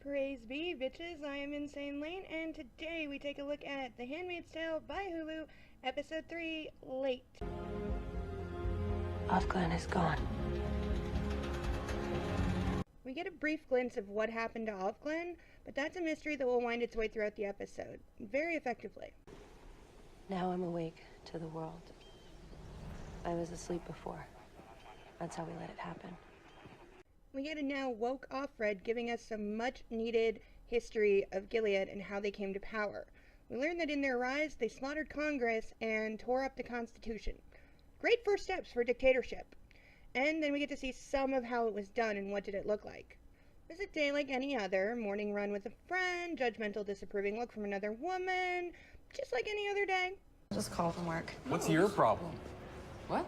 Praise be, bitches, I am InsaneLayne, and today we take a look at The Handmaid's Tale by Hulu, Episode 3, Late. Offglen is gone. We get a brief glimpse of what happened to Offglen, but that's a mystery that will wind its way throughout the episode, very effectively. Now I'm awake to the world. I was asleep before. That's how we let it happen. We get a now woke Offred giving us some much-needed history of Gilead and how they came to power. We learn that in their rise, they slaughtered Congress and tore up the Constitution. Great first steps for dictatorship. And then we get to see some of how it was done and what did it look like. It was a day like any other, morning run with a friend, judgmental disapproving look from another woman, just like any other day. Just call from work. What's your problem? What?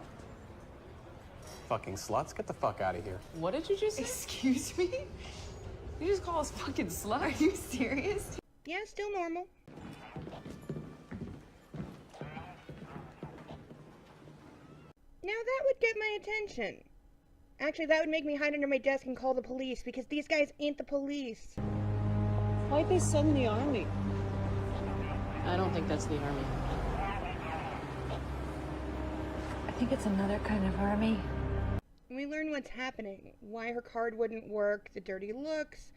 Fucking sluts, get the fuck out of here. What did you just say? Excuse me? You just call us fucking slut? Are you serious? Yeah, still normal. Now that would get my attention. Actually, that would make me hide under my desk and call the police, because these guys ain't the police. Why'd they send the army? I don't think that's the army. I think it's another kind of army. We learn what's happening, why her card wouldn't work, the dirty looks,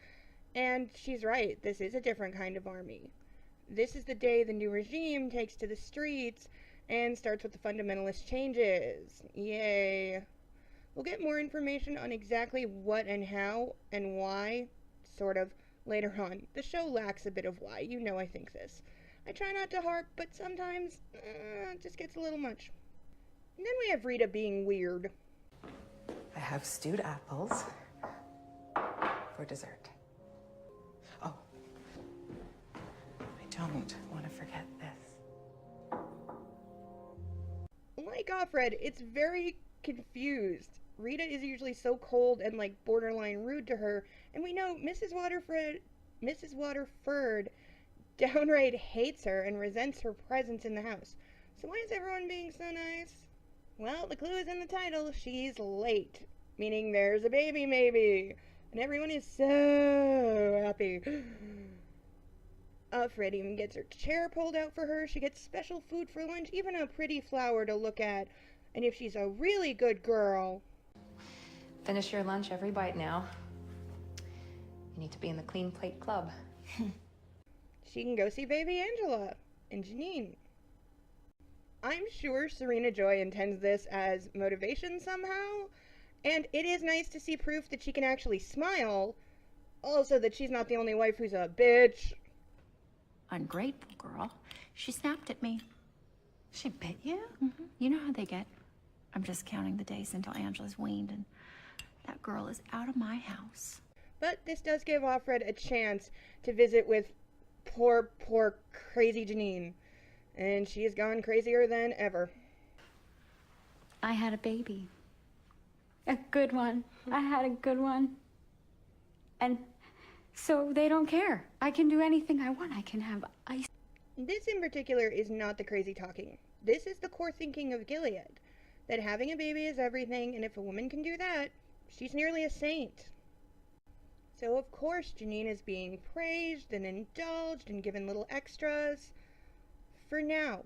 and she's right, this is a different kind of army. This is the day the new regime takes to the streets and starts with the fundamentalist changes. Yay. We'll get more information on exactly what and how and why, sort of, later on. The show lacks a bit of why, you know I think this. I try not to harp, but sometimes it just gets a little much. And then we have Rita being weird. I have stewed apples for dessert. Oh, I don't want to forget this. Like Offred, it's very confused. Rita is usually so cold and like borderline rude to her, and we know Mrs. Waterford downright hates her and resents her presence in the house. So why is everyone being so nice? Well, the clue is in the title. She's late. Meaning there's a baby, maybe. And everyone is so happy. Fred even gets her chair pulled out for her. She gets special food for lunch, even a pretty flower to look at. And if she's a really good girl... Finish your lunch every bite now. You need to be in the Clean Plate Club. She can go see baby Angela and Janine. I'm sure Serena Joy intends this as motivation somehow, and it is nice to see proof that she can actually smile, also that she's not the only wife who's a bitch. Ungrateful girl. She snapped at me. She bit you? Mm-hmm. You know how they get. I'm just counting the days until Angela's weaned, and that girl is out of my house. But this does give Offred a chance to visit with poor, crazy Janine. And she has gone crazier than ever. I had a baby. A good one. I had a good one. And so they don't care. I can do anything I want. I can have ice. This in particular is not the crazy talking. This is the core thinking of Gilead. That having a baby is everything, and if a woman can do that, she's nearly a saint. So of course Janine is being praised and indulged and given little extras. For now.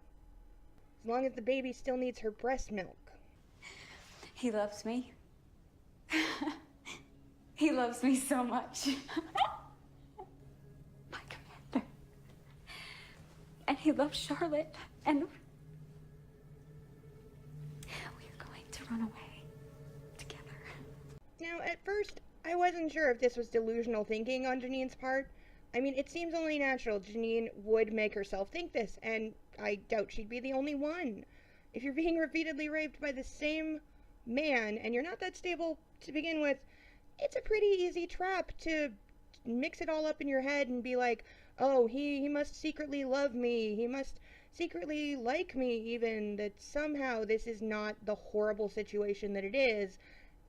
As long as the baby still needs her breast milk. He loves me. He loves me so much. My commander. And he loves Charlotte. And we are going to run away together. Now, at first, I wasn't sure if this was delusional thinking on Janine's part. I mean, it seems only natural Janine would make herself think this, and I doubt she'd be the only one. If you're being repeatedly raped by the same man, and you're not that stable to begin with, it's a pretty easy trap to mix it all up in your head and be like, oh, he must secretly love me, he must secretly like me even, that somehow this is not the horrible situation that it is,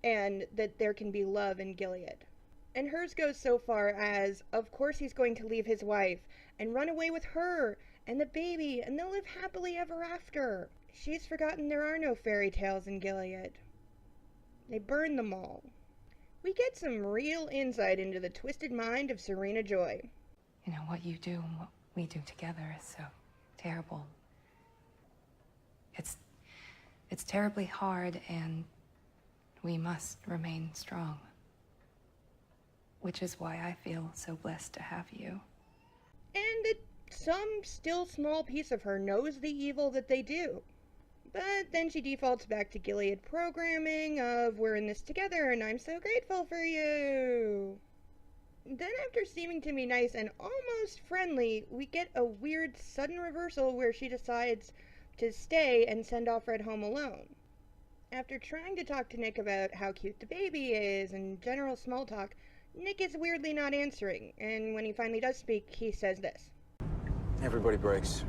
and that there can be love in Gilead. And hers goes so far as, of course he's going to leave his wife and run away with her and the baby, and they'll live happily ever after. She's forgotten there are no fairy tales in Gilead. They burn them all. We get some real insight into the twisted mind of Serena Joy. You know, what you do and what we do together is so terrible. It's terribly hard, and we must remain strong. Which is why I feel so blessed to have you. And that some still small piece of her knows the evil that they do. But then she defaults back to Gilead programming of, we're in this together and I'm so grateful for you. Then after seeming to be nice and almost friendly, we get a weird sudden reversal where she decides to stay and send off Red home alone. After trying to talk to Nick about how cute the baby is and general small talk, Nick is weirdly not answering, and when he finally does speak, he says this. Everybody breaks.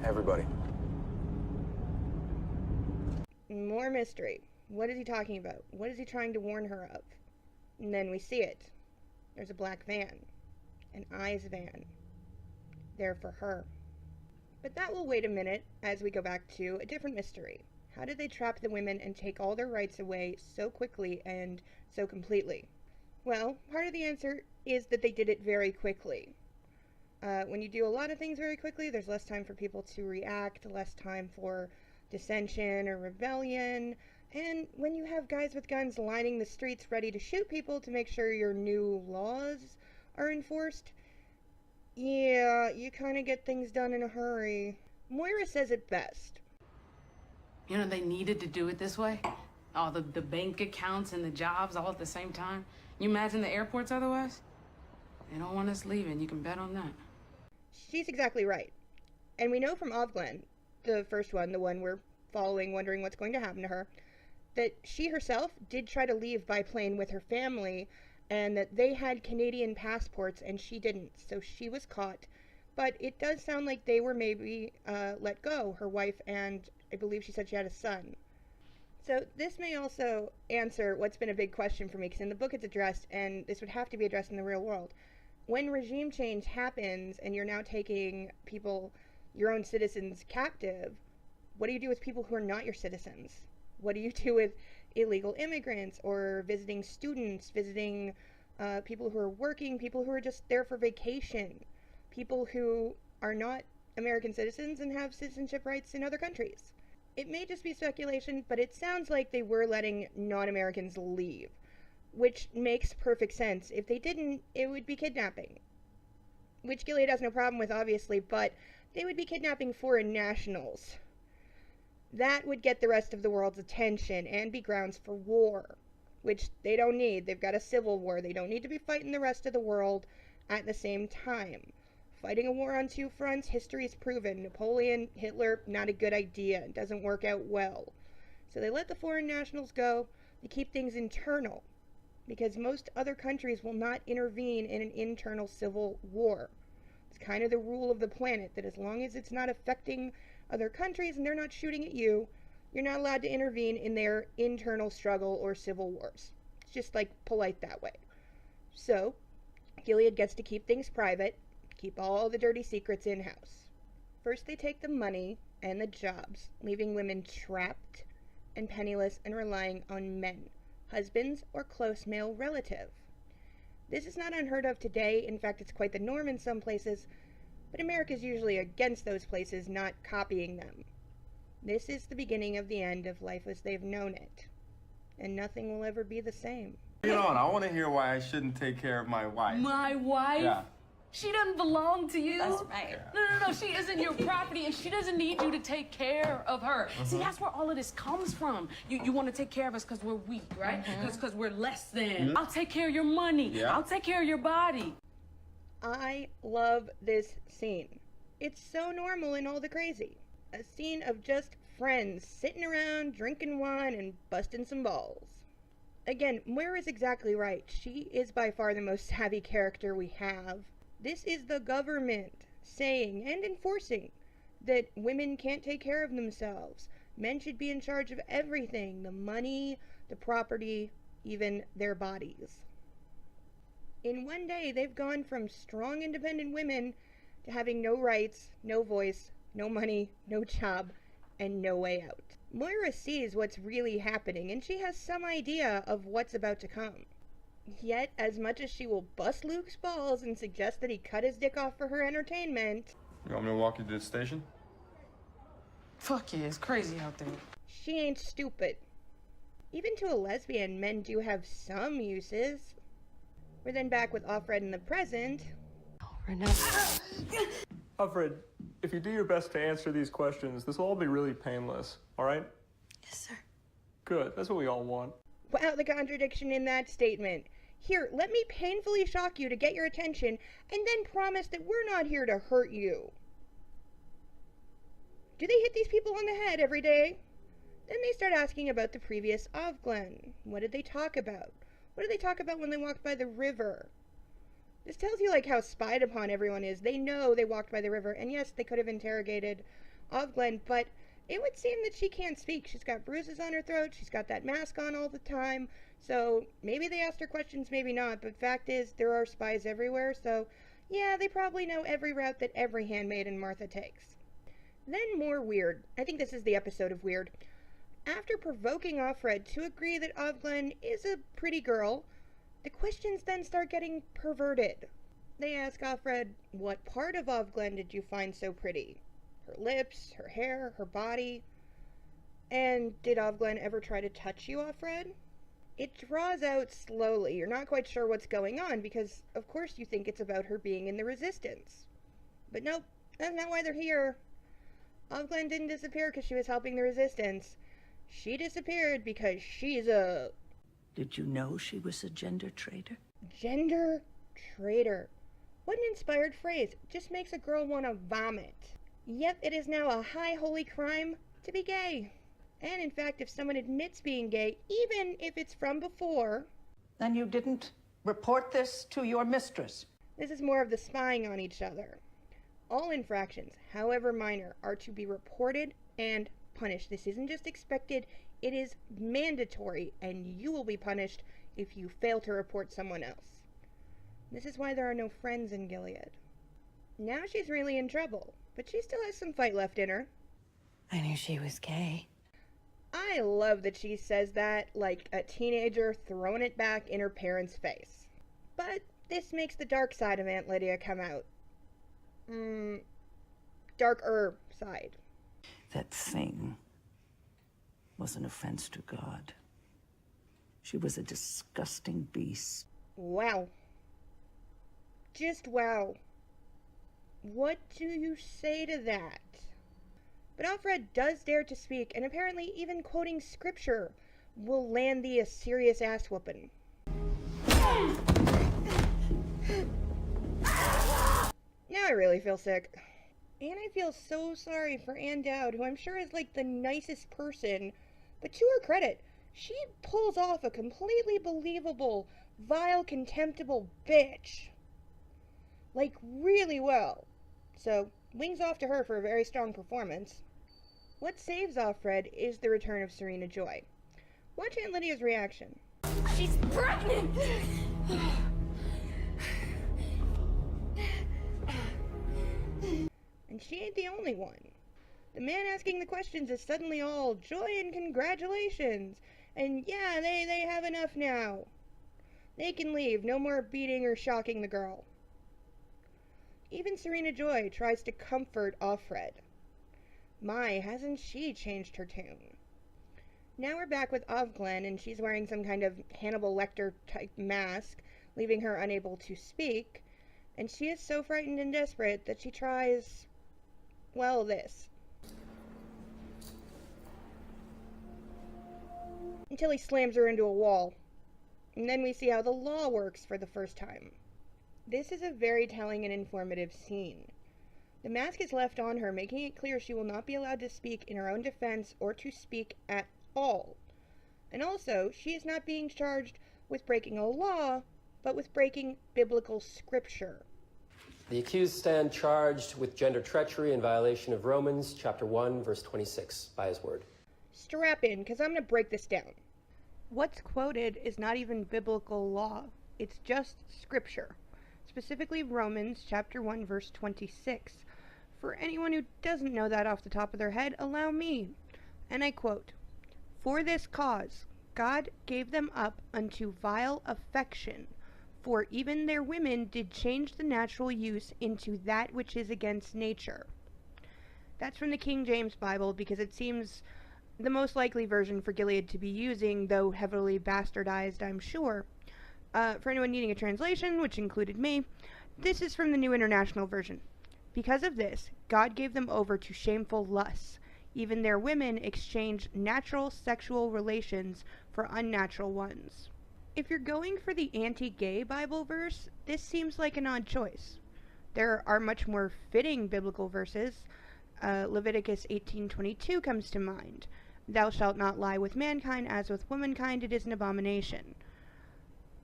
Everybody. More mystery. What is he talking about? What is he trying to warn her of? And then we see it. There's a black van. An eyes van. There for her. But that will wait a minute as we go back to a different mystery. How did they trap the women and take all their rights away so quickly and so completely? Well, part of the answer is that they did it very quickly. When you do a lot of things very quickly, there's less time for people to react, less time for dissension or rebellion, and when you have guys with guns lining the streets ready to shoot people to make sure your new laws are enforced, yeah, you kind of get things done in a hurry. Moira says it best. You know, they needed to do it this way. All the bank accounts and the jobs all at the same time. You imagine the airports otherwise? They don't want us leaving, you can bet on that. She's exactly right. And we know from Ovglen, the first one, the one we're following, wondering what's going to happen to her, that she herself did try to leave by plane with her family, and that they had Canadian passports and she didn't, so she was caught. But it does sound like they were maybe let go, her wife, and I believe she said she had a son. So this may also answer what's been a big question for me, because in the book it's addressed, and this would have to be addressed in the real world. When regime change happens and you're now taking people, your own citizens, captive, what do you do with people who are not your citizens? What do you do with illegal immigrants or visiting students, visiting people who are working, people who are just there for vacation, people who are not American citizens and have citizenship rights in other countries? It may just be speculation, but it sounds like they were letting non-Americans leave, which makes perfect sense. If they didn't, it would be kidnapping, which Gilead has no problem with, obviously, but they would be kidnapping foreign nationals. That would get the rest of the world's attention and be grounds for war, which they don't need. They've got a civil war. They don't need to be fighting the rest of the world at the same time. Fighting a war on two fronts, history's proven. Napoleon, Hitler, not a good idea. It doesn't work out well. So they let the foreign nationals go. They keep things internal, because most other countries will not intervene in an internal civil war. It's kind of the rule of the planet, that as long as it's not affecting other countries and they're not shooting at you, you're not allowed to intervene in their internal struggle or civil wars. It's just like polite that way. So Gilead gets to keep things private, keep all the dirty secrets in-house. First they take the money and the jobs, leaving women trapped and penniless and relying on men, husbands or close male relative. This is not unheard of today. In fact, it's quite the norm in some places, but America is usually against those places, not copying them. This is the beginning of the end of life as they've known it, and nothing will ever be the same. You know, and I want to hear why I shouldn't take care of my wife. My wife? Yeah. She doesn't belong to you. That's right. No. She isn't your property, and she doesn't need you to take care of her. See, that's where all of this comes from. You want to take care of us because we're weak, right? Because we're less than. I'll take care of your money. Yeah. I'll take care of your body. I love this scene. It's so normal in all the crazy. A scene of just friends sitting around, drinking wine, and busting some balls. Again, Moira's exactly right. She is by far the most savvy character we have. This is the government saying and enforcing that women can't take care of themselves. Men should be in charge of everything, the money, the property, even their bodies. In one day, they've gone from strong, independent women to having no rights, no voice, no money, no job, and no way out. Moira sees what's really happening, and she has some idea of what's about to come. Yet, as much as she will bust Luke's balls and suggest that he cut his dick off for her entertainment... You want me to walk you to the station? Fuck yeah, it's crazy out there. She ain't stupid. Even to a lesbian, men do have some uses. We're then back with Offred in the present. Alfred, if you do your best to answer these questions, this will all be really painless, all right? Yes, sir. Good, that's what we all want. Wow, the contradiction in that statement. Here, let me painfully shock you to get your attention, and then promise that we're not here to hurt you. Do they hit these people on the head every day? Then they start asking about the previous Ovglen. What did they talk about? What did they talk about when they walked by the river? This tells you, like, how spied upon everyone is. They know they walked by the river, and yes, they could have interrogated Ovglen, but it would seem that she can't speak. She's got bruises on her throat, she's got that mask on all the time, so maybe they asked her questions, maybe not, but fact is, there are spies everywhere, so yeah, they probably know every route that every handmaid and Martha takes. Then more weird. I think this is the episode of weird. After provoking Offred to agree that Ovglen is a pretty girl, the questions then start getting perverted. They ask Offred, what part of Ovglen did you find so pretty? Her lips, her hair, her body? And did Ovglen ever try to touch you, Offred? It draws out slowly. You're not quite sure what's going on because, of course, you think it's about her being in the Resistance. But nope, that's not why they're here. Ovglen didn't disappear because she was helping the Resistance. She disappeared because she's a... Did you know she was a gender traitor? Gender traitor. What an inspired phrase. Just makes a girl want to vomit. Yep, it is now a high holy crime to be gay. And in fact, if someone admits being gay, even if it's from before... Then you didn't report this to your mistress? This is more of the spying on each other. All infractions, however minor, are to be reported and punished. This isn't just expected, it is mandatory, and you will be punished if you fail to report someone else. This is why there are no friends in Gilead. Now she's really in trouble, but she still has some fight left in her. I knew she was gay. I love that she says that like a teenager throwing it back in her parents' face. But this makes the dark side of Aunt Lydia come out. Darker side. That thing was an offense to God. She was a disgusting beast. Wow. Just wow. What do you say to that? But Offred does dare to speak, and apparently even quoting scripture will land thee a serious ass whooping. Now I really feel sick. And I feel so sorry for Ann Dowd, who I'm sure is like the nicest person, but to her credit, she pulls off a completely believable, vile, contemptible bitch. Like, really well. So, wings off to her for a very strong performance. What saves Offred is the return of Serena Joy. Watch Aunt Lydia's reaction. She's pregnant! And she ain't the only one. The man asking the questions is suddenly all joy and congratulations. And yeah, they have enough now. They can leave, no more beating or shocking the girl. Even Serena Joy tries to comfort Offred. My, hasn't she changed her tune? Now we're back with Ovglen, and she's wearing some kind of Hannibal Lecter type mask, leaving her unable to speak. And she is so frightened and desperate that she tries, well, this. Until he slams her into a wall. And then we see how the law works for the first time. This is a very telling and informative scene. The mask is left on her, making it clear she will not be allowed to speak in her own defense or to speak at all. And also, she is not being charged with breaking a law, but with breaking biblical scripture. The accused stand charged with gender treachery in violation of Romans chapter 1, verse 26, by his word. Strap in, because I'm going to break this down. What's quoted is not even biblical law. It's just scripture. Specifically Romans chapter 1, verse 26. For anyone who doesn't know that off the top of their head, allow me. And I quote, "For this cause God gave them up unto vile affection, for even their women did change the natural use into that which is against nature." That's from the King James Bible, because it seems the most likely version for Gilead to be using, though heavily bastardized, I'm sure. For anyone needing a translation, which included me, this is from the New International Version. "Because of this, God gave them over to shameful lusts. Even their women exchanged natural sexual relations for unnatural ones." If you're going for the anti-gay Bible verse, this seems like an odd choice. There are much more fitting biblical verses. Leviticus 18:22 comes to mind. "Thou shalt not lie with mankind, as with womankind it is an abomination."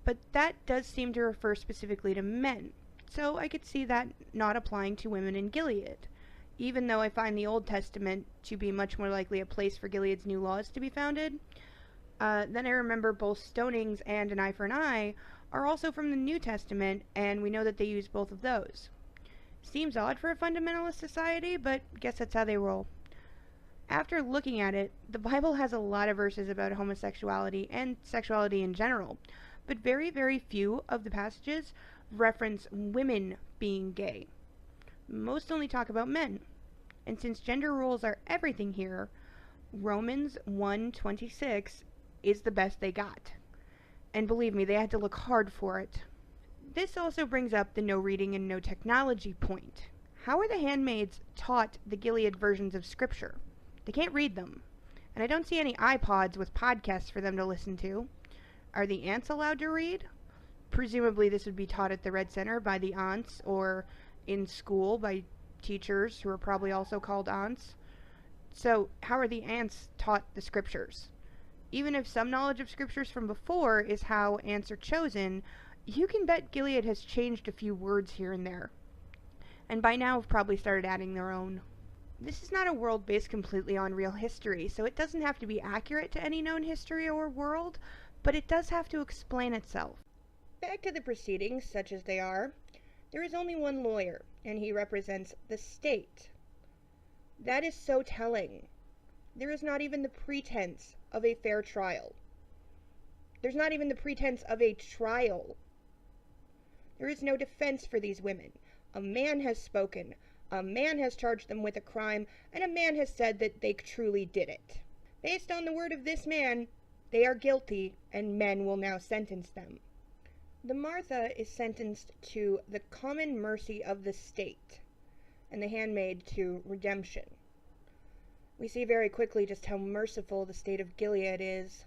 But that does seem to refer specifically to men, so I could see that not applying to women in Gilead, even though I find the Old Testament to be much more likely a place for Gilead's new laws to be founded. Then I remember both stonings and an eye for an eye are also from the New Testament, and we know that they use both of those. Seems odd for a fundamentalist society, but guess that's how they roll. After looking at it, the Bible has a lot of verses about homosexuality and sexuality in general, but very, very few of the passages reference women being gay. Most only talk about men. And since gender roles are everything here, Romans 1:26 is the best they got. And believe me, they had to look hard for it. This also brings up the no reading and no technology point. How are the handmaids taught the Gilead versions of scripture? They can't read them. And I don't see any iPods with podcasts for them to listen to. Are the aunts allowed to read? Presumably this would be taught at the Red Center by the aunts, or in school by teachers who are probably also called aunts. So how are the aunts taught the scriptures? Even if some knowledge of scriptures from before is how aunts are chosen, you can bet Gilead has changed a few words here and there. And by now have probably started adding their own. This is not a world based completely on real history, so it doesn't have to be accurate to any known history or world, but it does have to explain itself. Back to the proceedings, such as they are, there is only one lawyer, and he represents the state. That is so telling. There is not even the pretense of a fair trial. There's not even the pretense of a trial. There is no defense for these women. A man has spoken. A man has charged them with a crime, and a man has said that they truly did it. Based on the word of this man, they are guilty, and men will now sentence them. The Martha is sentenced to the common mercy of the state, and the handmaid to redemption. We see very quickly just how merciful the state of Gilead is.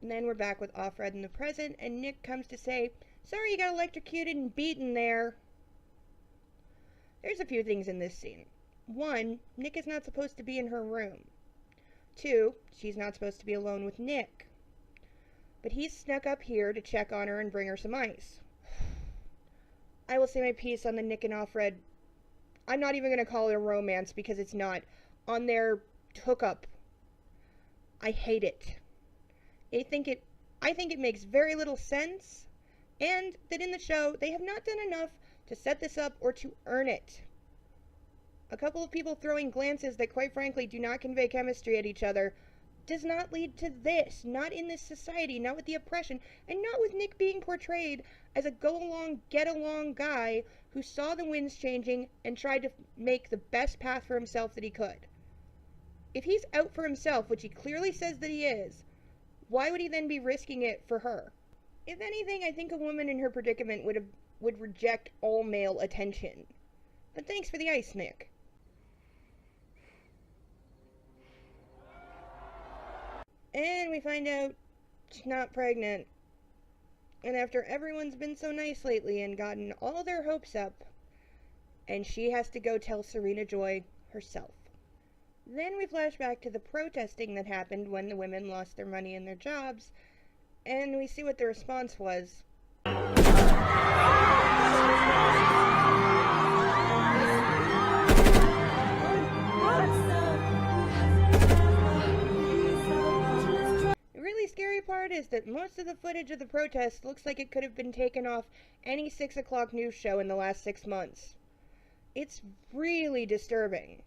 And then we're back with Offred in the present, and Nick comes to say, "Sorry you got electrocuted and beaten there." There's a few things in this scene. 1, Nick is not supposed to be in her room. 2, she's not supposed to be alone with Nick. But he's snuck up here to check on her and bring her some ice. I will say my piece on the Nick and Offred. I'm not even going to call it a romance because it's not. On their hookup. I hate it. I think it makes very little sense, and that in the show they have not done enough to set this up or to earn it. A couple of people throwing glances that quite frankly do not convey chemistry at each other does not lead to this, not in this society, not with the oppression, and not with Nick being portrayed as a go-along, get-along guy who saw the winds changing and tried to make the best path for himself that he could. If he's out for himself, which he clearly says that he is, why would he then be risking it for her? If anything, I think a woman in her predicament would reject all male attention. But thanks for the ice, Nick. And we find out she's not pregnant. And after everyone's been so nice lately and gotten all their hopes up, and she has to go tell Serena Joy herself. Then we flash back to the protesting that happened when the women lost their money and their jobs, and we see what the response was. scary part is that most of the footage of the protest looks like it could have been taken off any 6 o'clock news show in the last 6 months. It's really disturbing.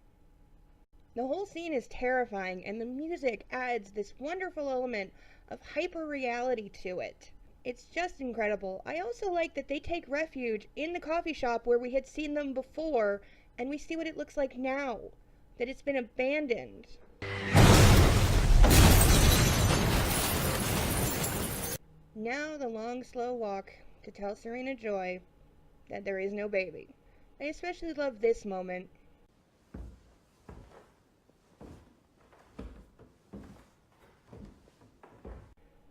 The whole scene is terrifying, and the music adds this wonderful element of hyper-reality to it. It's just incredible. I also like that they take refuge in the coffee shop where we had seen them before, and we see what it looks like now, that it's been abandoned. Now the long, slow walk to tell Serena Joy that there is no baby. I especially love this moment.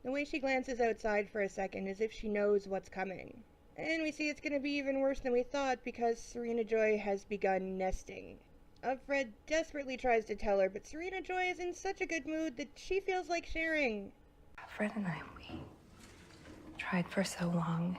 The way she glances outside for a second as if she knows what's coming. And we see it's going to be even worse than we thought because Serena Joy has begun nesting. Fred desperately tries to tell her, but Serena Joy is in such a good mood that she feels like sharing. Fred and I, we tried for so long.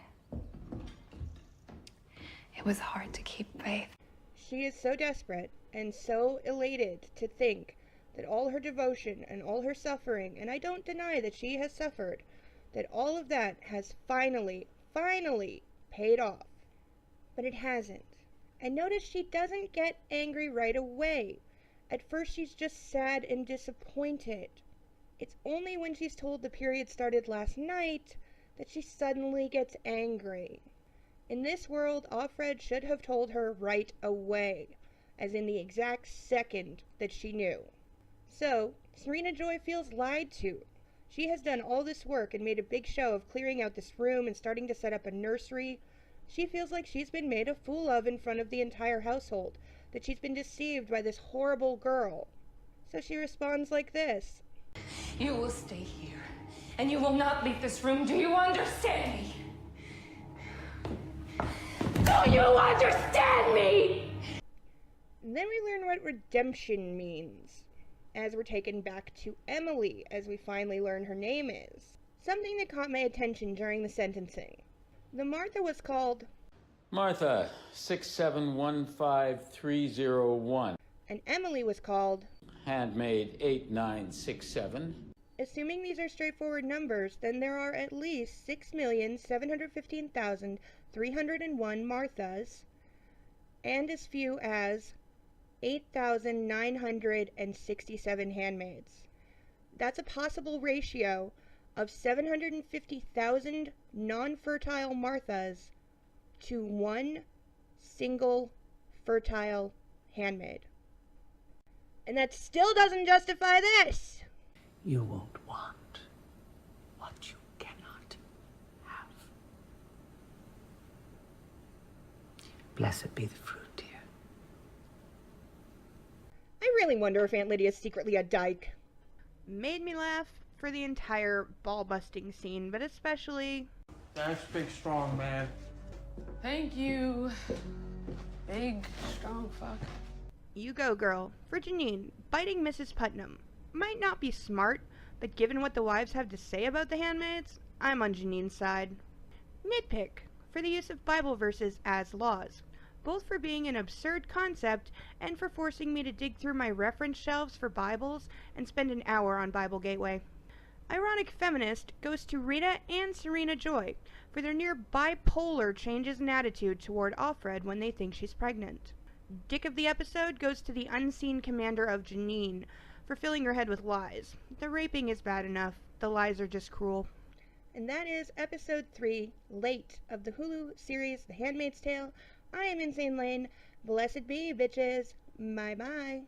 It was hard to keep faith. She is so desperate and so elated to think that all her devotion and all her suffering, and I don't deny that she has suffered, that all of that has finally paid off. But it hasn't. And notice she doesn't get angry right away. At first she's just sad and disappointed. It's only when she's told the period started last night that she suddenly gets angry. In this world, Offred should have told her right away, as in the exact second that she knew. So, Serena Joy feels lied to. She has done all this work and made a big show of clearing out this room and starting to set up a nursery. She feels like she's been made a fool of in front of the entire household, that she's been deceived by this horrible girl. So she responds like this. You will stay here, and you will not leave this room. Do you understand me? Do you understand me? And then we learn what redemption means, as we're taken back to Emily, as we finally learn her name is. Something that caught my attention during the sentencing. The Martha was called Martha, 6715301. And Emily was called Handmaid, 8967. Assuming these are straightforward numbers, then there are at least 6,715,301 Marthas, and as few as 8,967 handmaids. That's a possible ratio of 750,000 non-fertile Marthas to one single fertile handmaid. And that still doesn't justify this! You won't want what you cannot have. Blessed be the fruit, dear. I really wonder if Aunt Lydia's secretly a dyke. Made me laugh for the entire ball-busting scene, but especially... That's big, strong man. Thank you, big, strong fuck. You go, girl. For Janine, biting Mrs. Putnam might not be smart, but given what the wives have to say about the handmaids, I'm on Janine's side. Nitpick for the use of Bible verses as laws, both for being an absurd concept and for forcing me to dig through my reference shelves for Bibles and spend an hour on Bible Gateway. Ironic feminist goes to Rita and Serena Joy for their near bipolar changes in attitude toward Offred when they think she's pregnant. Dick of the episode goes to the unseen commander of Janine for filling her head with lies. The raping is bad enough, the lies are just cruel. And that is episode 3, Late, of the Hulu series The Handmaid's Tale. I am InsaneLayne. Blessed be, bitches. Bye-bye.